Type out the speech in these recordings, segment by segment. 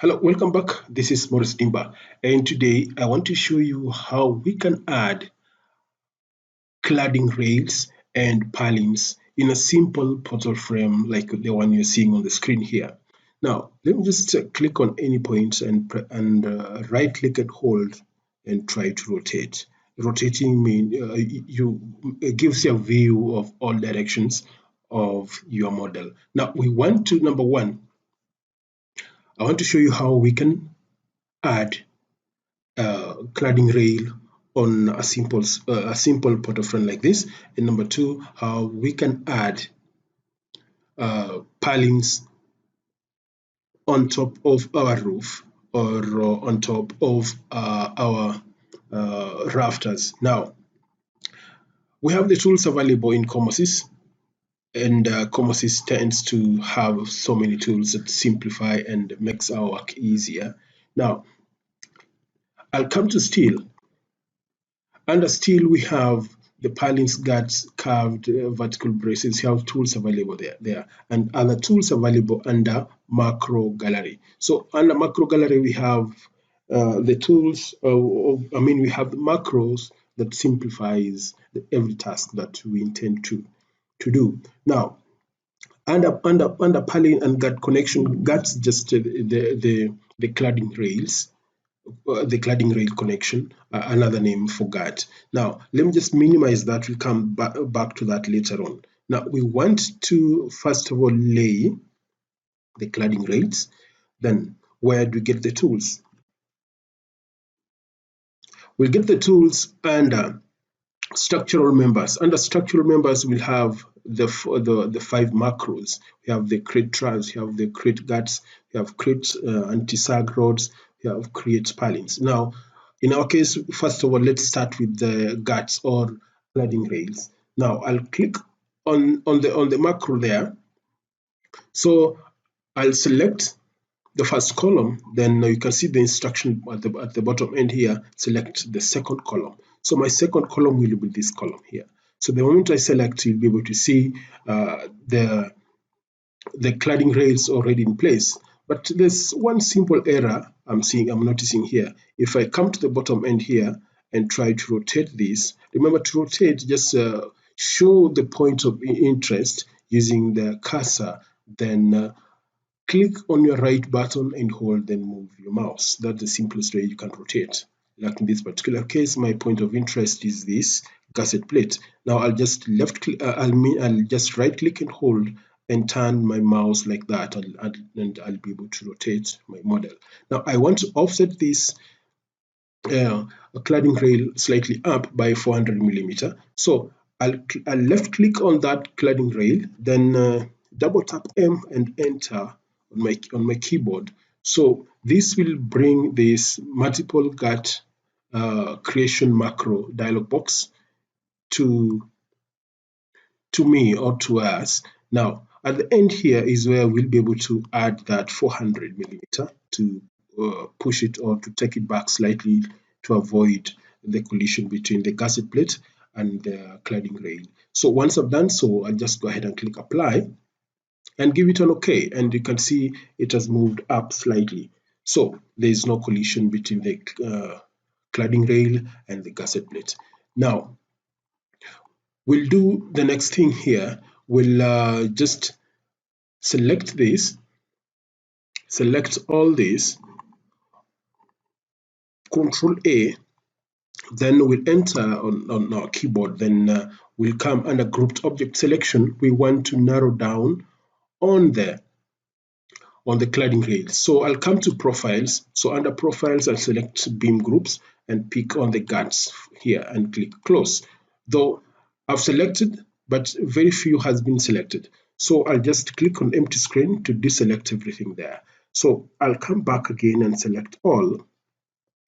Hello, welcome back. This is Morris Dimba, and today I want to show you how we can add cladding rails and purlins in a simple portal frame like the one you're seeing on the screen here. Now, let me just click on any point and right click and hold and try to rotate. Rotating means it gives you a view of all directions of your model. Now, we want to, number one, I want to show you how we can add cladding rail on a simple portal frame like this. And number two, how we can add purlins on top of our roof or on top of our rafters. Now, we have the tools available in COMOSYS, and COMOSYS tends to have so many tools that simplify and makes our work easier. Now, I'll come to steel. Under steel, we have the purlins, guards, carved vertical braces. You have tools available there, and other tools available under macro gallery. So under macro gallery, we have the tools. We have the macros that simplifies every task that we intend to do. Now, under purlin and guard connection, guards just the cladding rails. The cladding rail connection, another name for guard. Now, let me just minimize that. We'll come back to that later on. Now, we want to, first of all, lay the cladding rails. Then, where do we get the tools? We'll get the tools under structural members. Under structural members, we'll have the five macros. We have the create trams, we have the create guards, we have create anti-sag rods, we have create purlins. Now, in our case, first of all, let's start with the guards or cladding rails. Now, I'll click on the macro there. So I'll select the first column, then you can see the instruction at the bottom end here. Select the second column. So my second column will be this column here. So the moment I select, you'll be able to see the cladding rails already in place. But there's one simple error I'm noticing here. If I come to the bottom end here and try to rotate this, remember to rotate, just show the point of interest using the cursor, then click on your right button and hold, then move your mouse. That's the simplest way you can rotate. Like in this particular case, my point of interest is this gusset plate. Now I'll just I'll just right click and hold and turn my mouse like that, and I'll be able to rotate my model. Now I want to offset this cladding rail slightly up by 400 millimeter. So I'll left click on that cladding rail, then double tap M and enter on my keyboard. So this will bring this multiple gut creation macro dialog box to me or to us. Now at the end here is where we'll be able to add that 400 millimeter to push it or to take it back slightly to avoid the collision between the gusset plate and the cladding rail. So once I've done so, I'll just go ahead and click apply and give it an OK, and you can see it has moved up slightly. So there is no collision between the cladding rail and the gusset plate. Now, we'll do the next thing here. We'll just select this, select all this, Control A, then we'll enter on our keyboard, then we'll come under grouped object selection. We want to narrow down on the cladding rail. So I'll come to profiles. So under profiles, I'll select beam groups and pick on the guards here and click close. Though I've selected, but very few has been selected. So I'll just click on empty screen to deselect everything there. So I'll come back again and select all,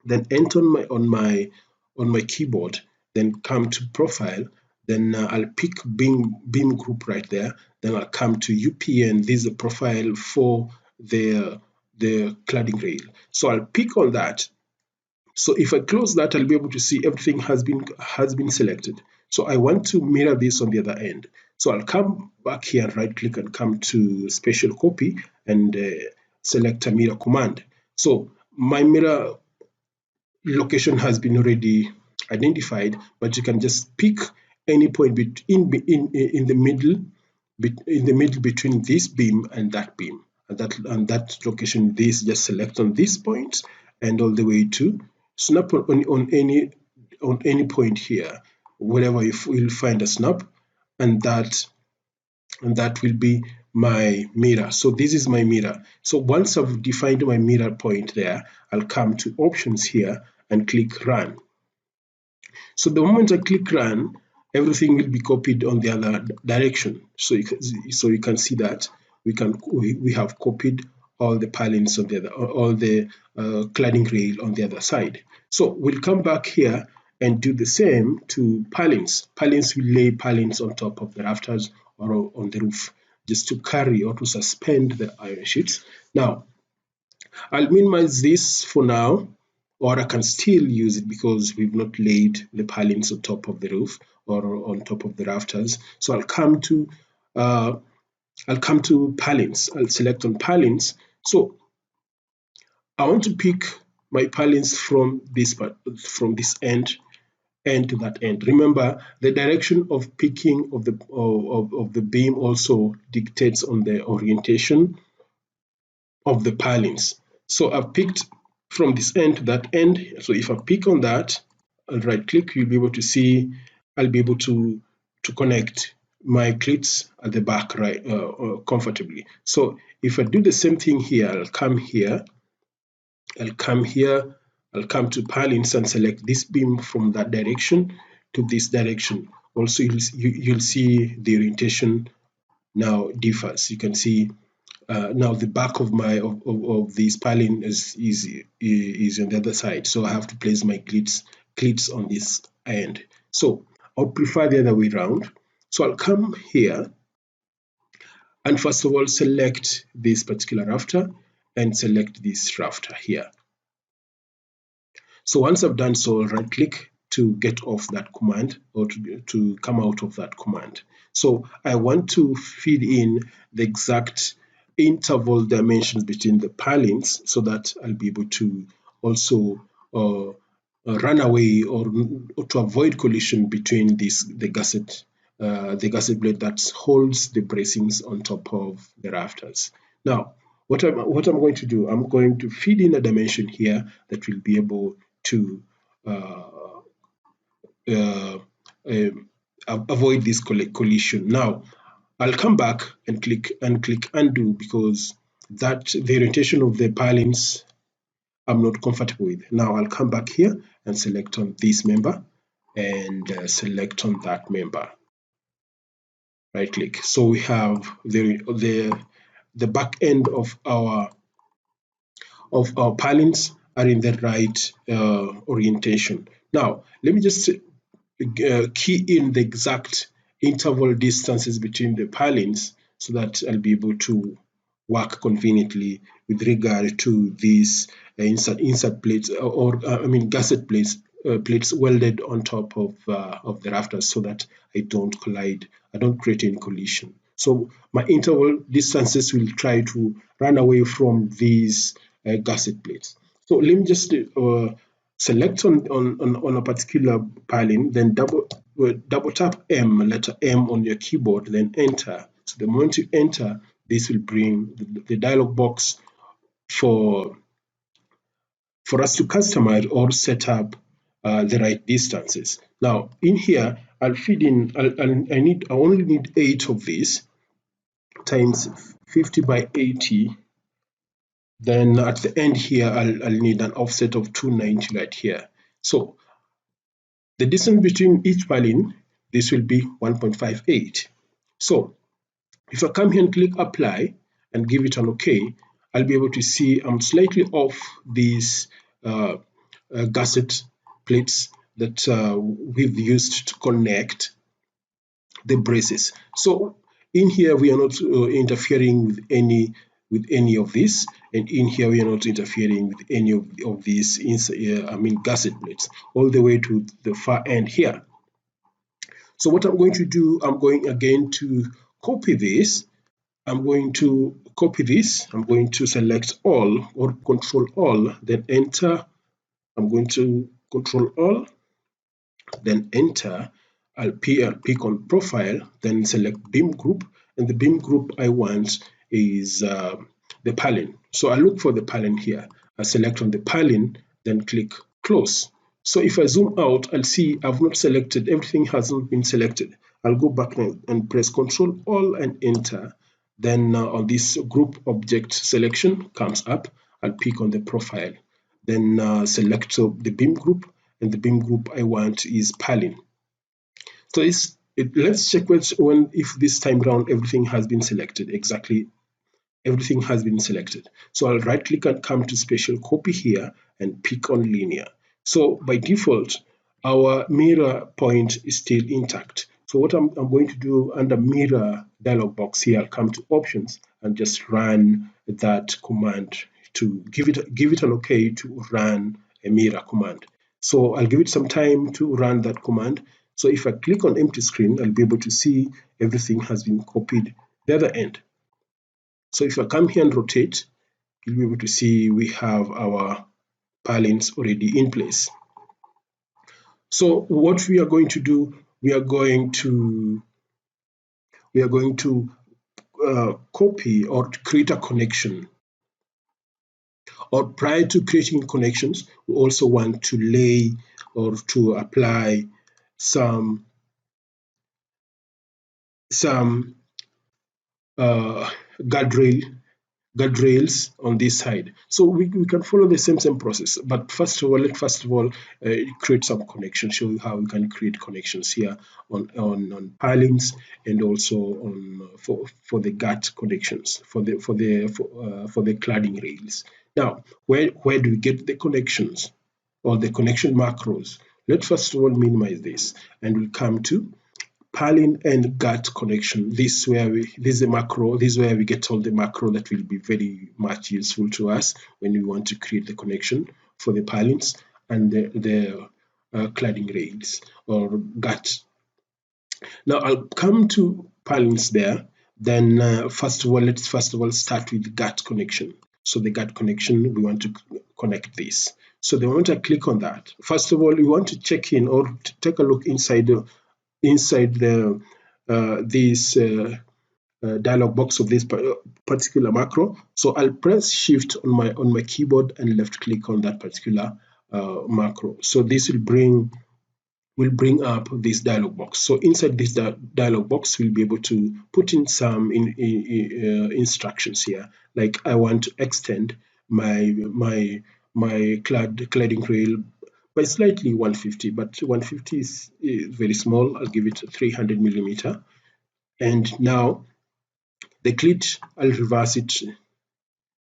then enter on my keyboard, then come to profile, then I'll pick beam group right there. Then I'll come to UPN. This is a profile for the cladding rail. So I'll pick on that. So if I close that, I'll be able to see everything has been selected. So I want to mirror this on the other end. So I'll come back here and right click and come to special copy and select a mirror command. So my mirror location has been already identified, but you can just pick any point in the middle, between this beam and that beam, and that location. This just select on this point and all the way to snap on any point here, wherever you will find a snap, and that will be my mirror. So this is my mirror. So once I've defined my mirror point there, I'll come to options here and click run. So the moment I click run, everything will be copied on the other direction. So you can see that we have copied all the purlins on the other, all the cladding rail on the other side. So we'll come back here and do the same to purlins. Purlins will lay purlins on top of the rafters or on the roof, just to carry or to suspend the iron sheets. Now I'll minimize this for now, or I can still use it because we've not laid the purlins on top of the roof or on top of the rafters. So I'll come to purlins. I'll select on purlins. So I want to pick my purlins from this part, from this end to that end. Remember, the direction of picking of the beam also dictates on the orientation of the purlins. So I've picked from this end to that end. So if I pick on that, I'll right click, you'll be able to see, I'll be able to connect my cleats at the back right comfortably. So if I do the same thing here, I'll come here, I'll come to purlins and select this beam from that direction to this direction. Also, you'll see the orientation now differs. You can see now the back of this purlin is on the other side, so I have to place my cleats on this end. So I would prefer the other way around. So I'll come here and first of all select this particular rafter and select this rafter here. So once I've done so, right click to get off that command, or to come out of that command. So I want to feed in the exact interval dimensions between the purlins so that I'll be able to also run away or to avoid collision between the gusset blade that holds the bracings on top of the rafters. Now, what I'm going to do, I'm going to feed in a dimension here that will be able to avoid this collision. Now, I'll come back and click undo because the orientation of the purlins I'm not comfortable with. Now I'll come back here and select on this member and select on that member. Right click. So we have the back end of our purlins are in the right orientation. Now let me just key in the exact interval distances between the purlins so that I'll be able to work conveniently with regard to these insert plates or gusset plates welded on top of the rafters, so that I don't collide, I don't create any collision. So my interval distances will try to run away from these gusset plates. So let me just select on a particular purlin, then double tap letter M on your keyboard, then enter. So the moment you enter, this will bring the dialog box for us to customize or set up the right distances. Now in here, I'll feed in, I only need 8 of these times 50 by 80. Then at the end here, I'll need an offset of 290 right here. So the distance between each purlin, this will be 1.58. So if I come here and click apply and give it an OK, I'll be able to see I'm slightly off these gusset plates that we've used to connect the braces. So in here we are not interfering with any of this, and in here we are not interfering with any of these gusset plates all the way to the far end here. So what I'm going to do, I'm going again to copy this I'm going to copy this. I'm going to select all or control all, then enter. I'm going to control all, then enter. I'll pick on profile, then select beam group, and the beam group I want is the purlin. So I look for the purlin here. I select on the purlin, then click close. So if I zoom out, I'll see I've not selected, everything hasn't been selected. I'll go back and press Control All and enter. Then on this group object selection comes up, I'll pick on the profile, then select the beam group, and the beam group I want is purlin. So let's check if this time around everything has been selected. Exactly, everything has been selected. So I'll right click and come to special copy here and pick on linear. So by default, our mirror point is still intact. So what I'm going to do under mirror dialog box here, I'll come to options and just run that command to give it an okay to run a mirror command. So I'll give it some time to run that command. So if I click on empty screen, I'll be able to see everything has been copied the other end. So if I come here and rotate, you'll be able to see we have our purlins already in place. So what we are going to do, we are going to copy or create a connection. Or prior to creating connections, we also want to lay or to apply some guardrails on this side. So we can follow the same process. But first of all, create some connections, show you how we can create connections here on purlins and also on for the gut connections for the cladding rails. Now, where do we get the connections or the connection macros? Let's first of all minimize this, and we'll come to purlin and gut connection. This is a macro. This is where we get all the macro that will be very much useful to us when we want to create the connection for the purlins and the cladding rails or gut. Now I'll come to purlins there. Then let's first of all start with the gut connection. So the gut connection, we want to connect this. So the moment I click on that, first of all, we want to check in or to take a look inside the this dialog box of this particular macro. So I'll press Shift on my keyboard and left click on that particular macro. So this will bring up this dialog box. So inside this dialog box, we'll be able to put in some instructions here. Like I want to extend my cladding rail by slightly 150, but 150 is very small. I'll give it 300 millimeter. And now the clit, I'll reverse it.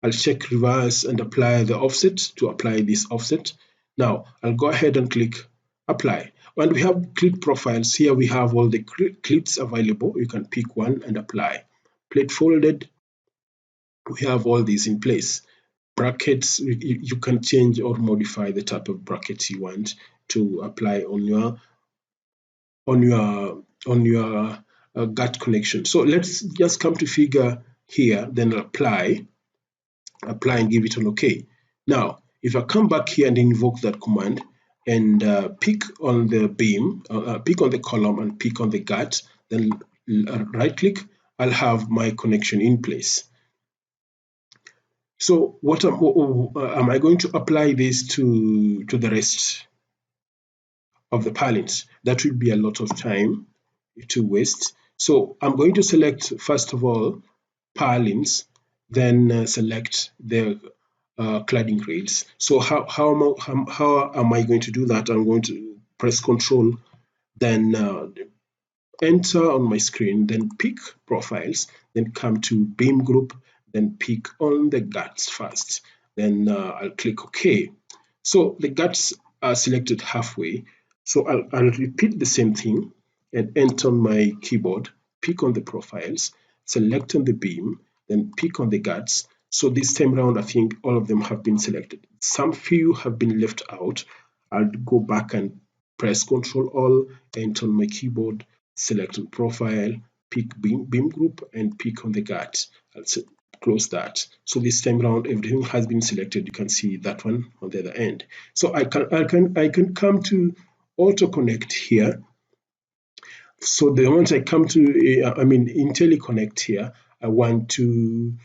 I'll check reverse and apply the offset to apply this offset. Now I'll go ahead and click apply. When we have clit profiles, here we have all the clits available. You can pick one and apply. Plate folded, we have all these in place. Brackets, you can change or modify the type of brackets you want to apply on your gut connection. So let's just come to figure here, then apply and give it an OK. Now, if I come back here and invoke that command and pick on the beam, pick on the column and pick on the gut, then right click, I'll have my connection in place. So what am I going to apply this to the rest of the purlins? That will be a lot of time to waste. So I'm going to select first of all purlins, then select the cladding rails. So how am I going to do that? I'm going to press Control, then enter on my screen, then pick profiles, then come to beam group, then pick on the guts first. Then I'll click OK. So the guts are selected halfway. So I'll repeat the same thing and enter on my keyboard, pick on the profiles, select on the beam, then pick on the guts. So this time around, I think all of them have been selected. Some few have been left out. I'll go back and press Control All, enter on my keyboard, select on profile, pick beam group and pick on the gut. I'll close that. So this time around everything has been selected. You can see that one on the other end. So I can come to auto connect here. So the moment I come to IntelliConnect here, I want to,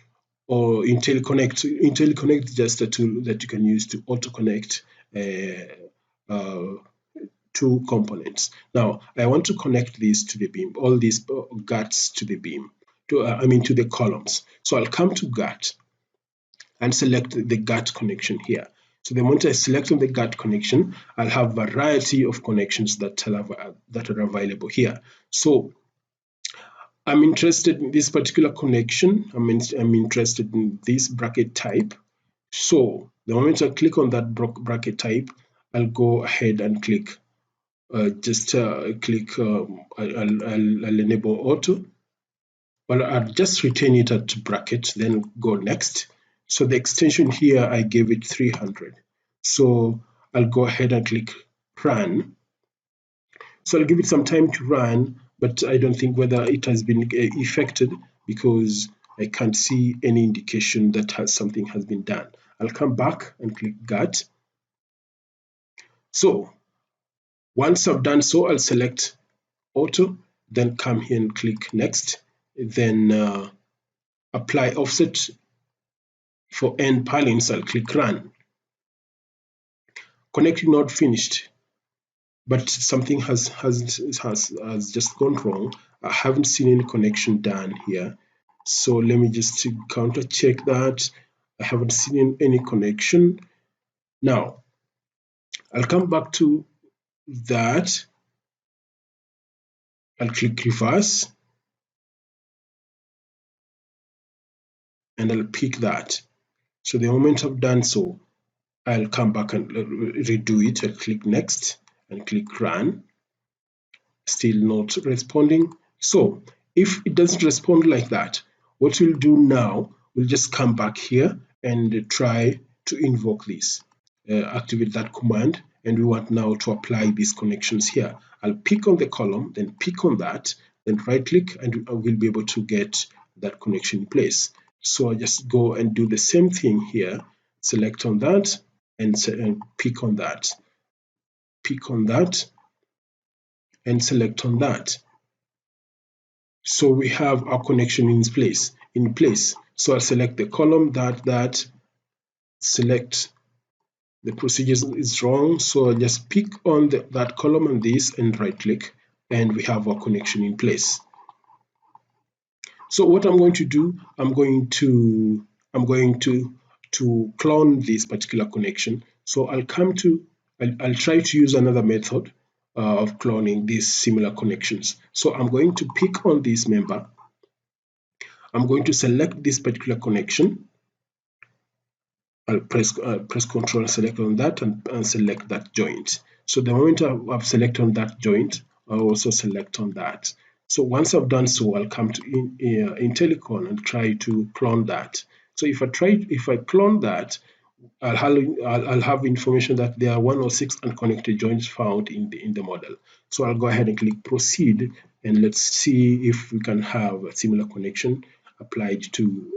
or IntelliConnect is just a tool that you can use to auto connect two components. Now I want to connect these to the beam, all these guts to the beam, to the columns. So I'll come to gut and select the gut connection here. So the moment I select on the gut connection, I'll have a variety of connections that are available here. So I'm interested in this particular connection. I'm interested in this bracket type. So the moment I click on that bracket type, I'll go ahead and click. I'll enable auto, but I'll just retain it at bracket, then go next. So the extension here, I gave it 300. So I'll go ahead and click run. So I'll give it some time to run, but I don't think whether it has been effected because I can't see any indication that something has been done. I'll come back and click gut. So once I've done so, I'll select auto, then come here and click next, then apply offset for end purlins. I'll click run. Connecting node finished, but something has just gone wrong. I haven't seen any connection done here, so let me just counter check that. I haven't seen any connection. Now I'll come back to that. I'll click reverse and I'll pick that. So the moment I've done so, I'll come back and redo it. I'll click next and click run. Still not responding. So if it doesn't respond like that, what we'll do now, we'll just come back here and try to invoke this, activate that command, and we want now to apply these connections here. I'll pick on the column, then pick on that, then right click, and we'll be able to get that connection in place. So I just go and do the same thing here, select on that and pick on that, and select on that. So we have our connection in place. So I'll select the column that select the procedures is wrong. So I'll just pick on that column and this and right click, and we have our connection in place. So what I'm going to do, I'm going to clone this particular connection. So I'll try to use another method of cloning these similar connections. So I'm going to pick on this member. I'm going to select this particular connection. I'll press Control, select on that, and select that joint. So the moment I've selected on that joint, I'll also select on that. So once I've done so, I'll come to IntelliCon and try to clone that. So if I clone that, I'll have information that there are 106 unconnected joints found in the model. So I'll go ahead and click proceed, and let's see if we can have a similar connection applied to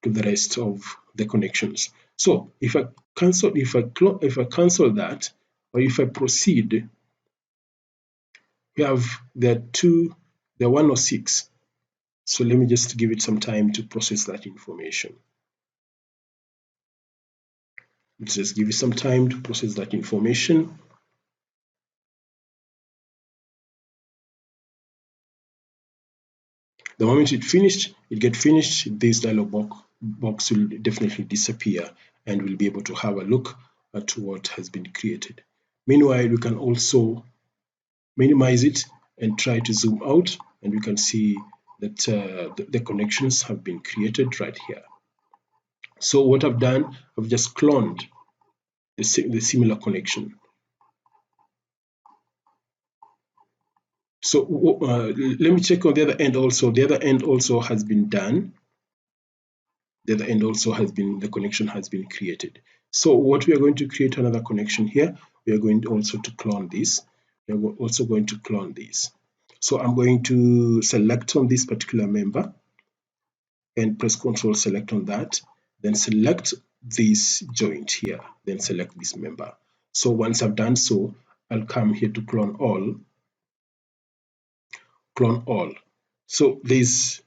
the rest of the connections. So if I cancel that, or if I proceed, we have the 106. So let me just give it some time to process that information. Let's just give it some time to process that information. The moment it gets finished, this dialog box will definitely disappear, and we'll be able to have a look at what has been created. Meanwhile, we can also minimize it and try to zoom out, and we can see that the connections have been created right here. So what I've done, I've just cloned the similar connection. So let me check on the other end also. The other end also has been done. The other end also the connection has been created. So what we are going to create another connection here. We are going also to clone this. We are also going to clone this. So I'm going to select on this particular member and press Ctrl select on that, then select this joint here, then select this member. So once I've done so, I'll come here to clone all. So there's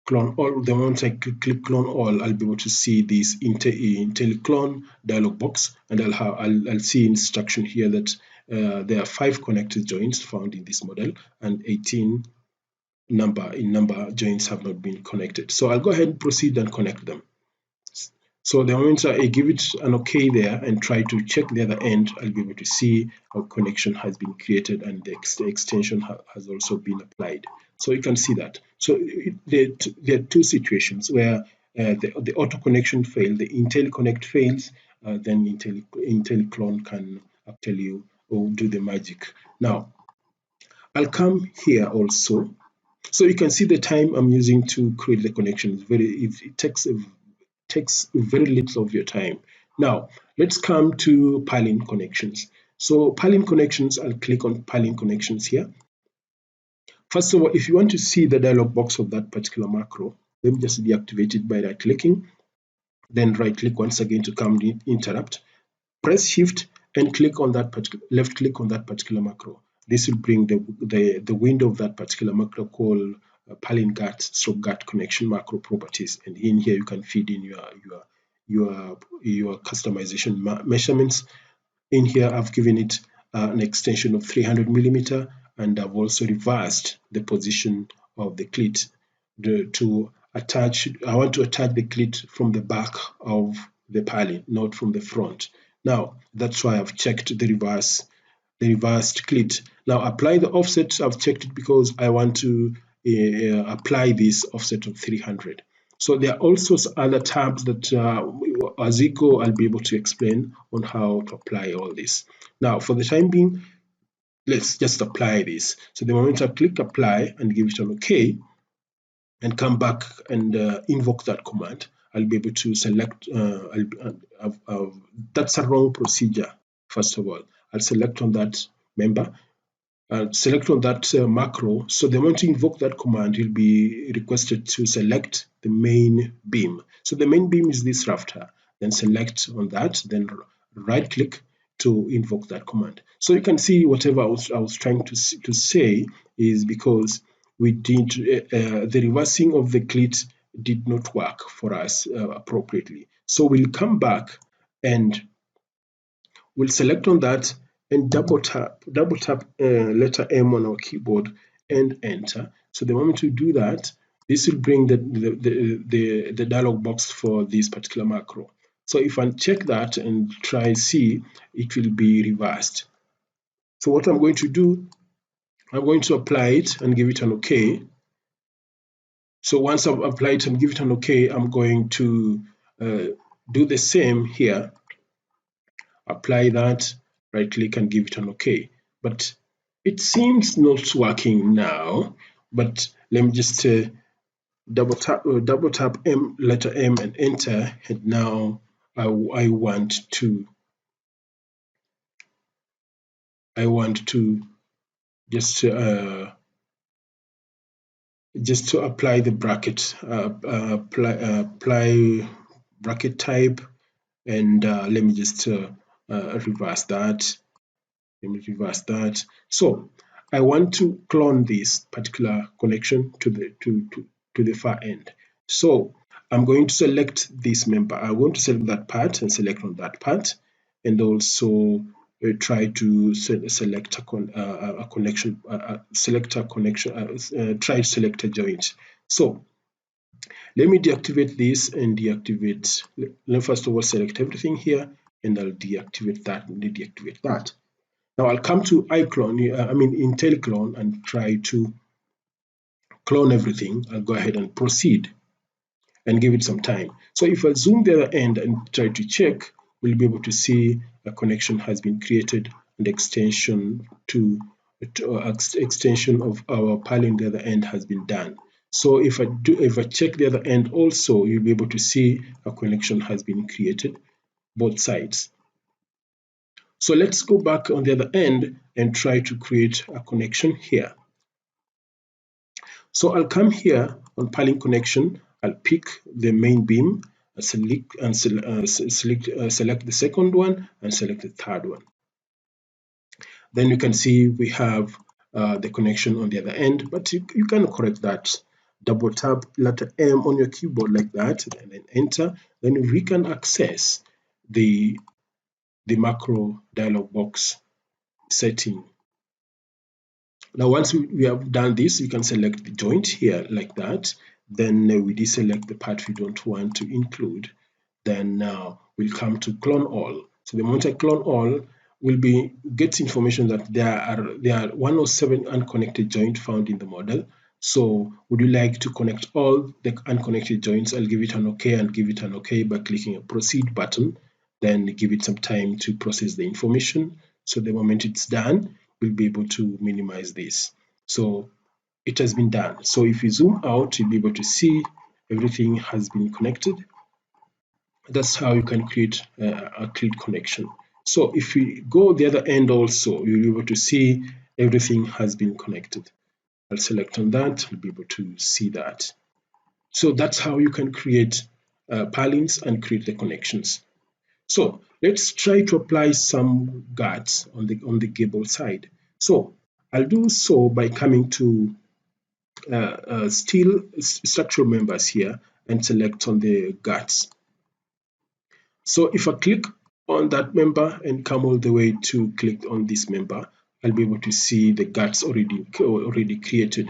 clone all. The moment I click clone all, I'll be able to see this IntelliClone dialog box, and I'll see instruction here that there are 5 connected joints found in this model, and 18 number joints have not been connected. So I'll go ahead and proceed and connect them. So the moment I give it an OK there and try to check the other end, I'll be able to see a connection has been created and the extension has also been applied. So you can see that. So there are 2 situations where the auto connection fails, the IntelliConnect fails, then IntelliClone can actually do the magic. Now, I'll come here also. So you can see the time I'm using to create the connection. It takes very little of your time. Now, let's come to Purlin connections. So Purlin connections, I'll click on Purlin connections here. First of all, if you want to see the dialog box of that particular macro, let me just deactivate it by right clicking, then right click once again to come to interrupt. Press Shift and click on that particular left click on that particular macro. This will bring the window of that particular macro called Purlin Gert connection macro properties, and in here you can feed in your customization measurements. In here I've given it an extension of 300 millimeter, and I've also reversed the position of the clit to attach. I want to attach the clit from the back of the Purlin, not from the front. Now that's why I've checked the reversed clit. Now apply the offset. I've checked it because I want to apply this offset of 300. So there are also other tabs that as we go, I'll be able to explain on how to apply all this. Now for the time being, let's just apply this. So the moment I click apply and give it an OK and come back and invoke that command, I'll be able to select, that's a wrong procedure. First of all, I'll select on that member, select on that macro. So the moment you invoke that command, you'll be requested to select the main beam. So the main beam is this rafter. Then select on that, then right click to invoke that command. So you can see whatever I was trying to say is because we did the reversing of the clit did not work for us appropriately. So we'll come back and we'll select on that and double tap letter M on our keyboard and enter. So the moment we do that, this will bring the dialog box for this particular macro. So if I check that and try see, it will be reversed. So what I'm going to do, I'm going to apply it and give it an OK. So once I've applied it and give it an OK, I'm going to do the same here. Apply that, right click and give it an OK. But it seems not working now. But let me just double tap letter M and enter. And now I want to just to apply the bracket, apply bracket type, and let me just reverse that. Let me reverse that. So I want to clone this particular connection to the far end. So I'm going to select this member. I'm going to select that part and select on that part, and also try to select a connection. Try to select a joint. So let me deactivate this and deactivate. Let me first of all select everything here, and I'll deactivate that and deactivate that. Now I'll come to IntelliClone and try to clone everything. I'll go ahead and proceed and give it some time. So if I zoom the other end and try to check, we'll be able to see a connection has been created and extension of our Purlin the other end has been done. So if I check the other end also, you'll be able to see a connection has been created both sides. So let's go back on the other end and try to create a connection here. So I'll come here on piling connection, I'll pick the main beam, select the second one and select the third one. Then you can see we have the connection on the other end, but you can correct that. Double tap letter M on your keyboard like that and then enter. Then we can access the macro dialog box setting. Now once we have done this, we can select the joint here like that. Then we deselect the part we don't want to include. Then now we'll come to clone all. So the moment I clone all, will be get information that there are 107 unconnected joints found in the model. So would you like to connect all the unconnected joints? I'll give it an OK and give it an OK by clicking a proceed button. Then give it some time to process the information. So the moment it's done, we'll be able to minimize this. So it has been done. So if you zoom out, you'll be able to see everything has been connected. That's how you can create a clean connection. So if we go the other end also, you'll be able to see everything has been connected. I'll select on that, you'll be able to see that. So that's how you can create purlins and create the connections. So let's try to apply some guards on the gable side. So I'll do so by coming to steel structural members here and select on the guards. So if I click on that member and come all the way to click on this member, I'll be able to see the guards already created.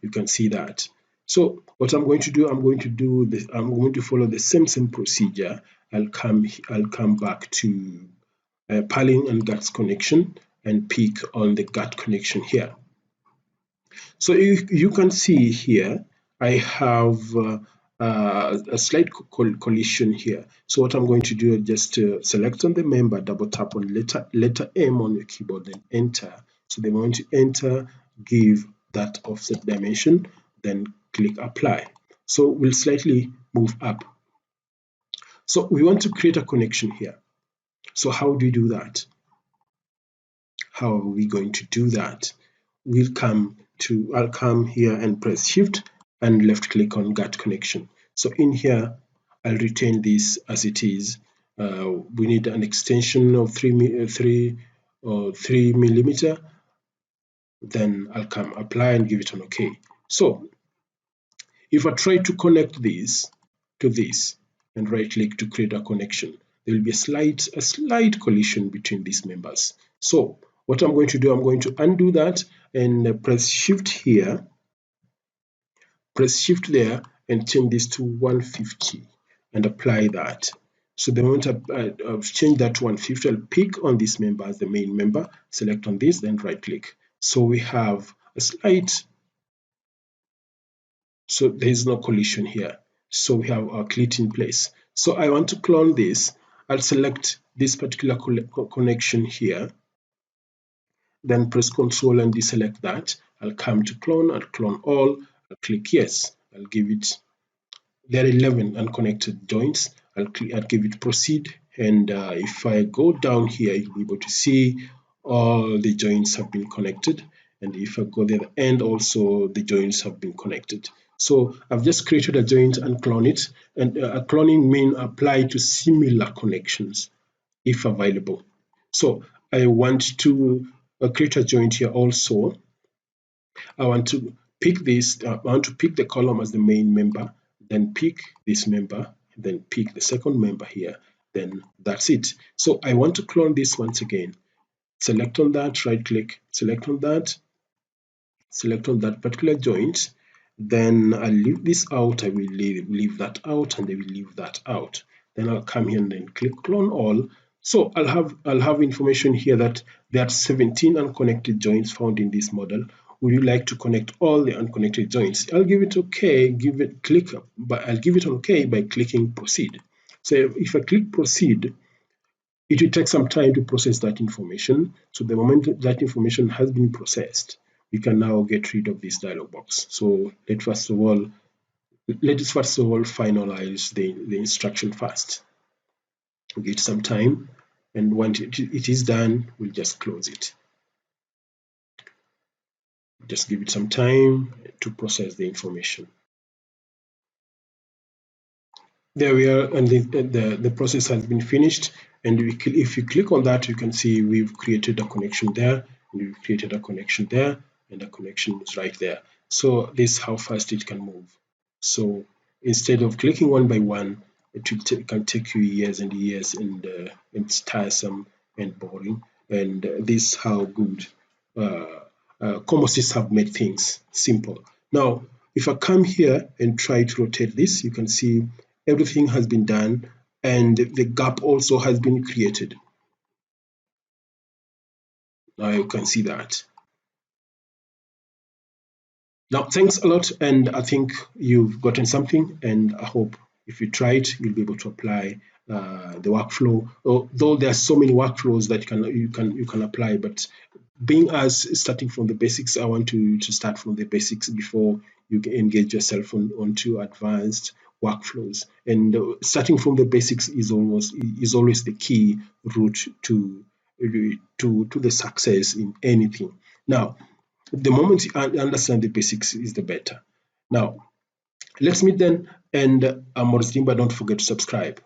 You can see that. So what I'm going to do, I'm going to follow the same procedure. I'll come back to purlin and guards connection and pick on the guard connection here. So you can see here, I have a slight collision here. So what I'm going to do is just select on the member, double tap on letter M on your keyboard, then enter. So the moment you enter, give that offset dimension, then click apply. So we'll slightly move up. So we want to create a connection here. So how do we do that? How are we going to do that? I'll come here and press shift and left click on guard connection. So in here, I'll retain this as it is. We need an extension of 3 millimeter. Then I'll come apply and give it an OK. So if I try to connect this to this and right click to create a connection, there will be a slight collision between these members. So what I'm going to do, I'm going to undo that and press shift here, press shift there and change this to 150 and apply that. So the moment I've changed that to 150, I'll pick on this member as the main member, select on this, then right click. So we have a slight, so there is no collision here. So we have our cleat in place. So I want to clone this. I'll select this particular connection here, then press Ctrl and deselect that. I'll come to clone, I'll clone all, I'll click yes, I'll give it, there are 11 unconnected joints, I'll give it proceed, and if I go down here, you'll be able to see all the joints have been connected, and if I go to the end also, the joints have been connected. So I've just created a joint and clone it, and a cloning means apply to similar connections if available. So I want to create a joint here also. I want to pick this, I want to pick the column as the main member, then pick this member, then pick the second member here, then that's it. So I want to clone this once again. Select on that, right click, select on that particular joint, then I'll leave this out, I will leave that out, and I will leave that out. Then I'll come here and then click clone all. So I'll have information here that there are 17 unconnected joints found in this model. Would you like to connect all the unconnected joints? I'll give it OK, I'll give it an OK by clicking proceed. So if I click proceed, it will take some time to process that information. So the moment that information has been processed, we can now get rid of this dialog box. So let us first of all finalize the instruction first. We'll get some time and once it is done, we'll just close it. Just give it some time to process the information. There we are, and the process has been finished. And if you click on that, you can see we've created a connection there, and we've created a connection there, and the connection is right there. So this is how fast it can move. So instead of clicking one by one, it can take you years and years, and it's tiresome and boring. And this is how good COMOSYS have made things simple. Now, if I come here and try to rotate this, you can see everything has been done, and the gap also has been created. Now you can see that. Now, thanks a lot, and I think you've gotten something, and I hope if you try it, you'll be able to apply the workflow. Though there are so many workflows that you can apply, but being as starting from the basics, I want to start from the basics before you can engage yourself onto advanced workflows. And starting from the basics is always the key route to the success in anything. Now, the moment you understand the basics is the better. Now, let's meet then, and I'm Maurice Dimba. Don't forget to subscribe.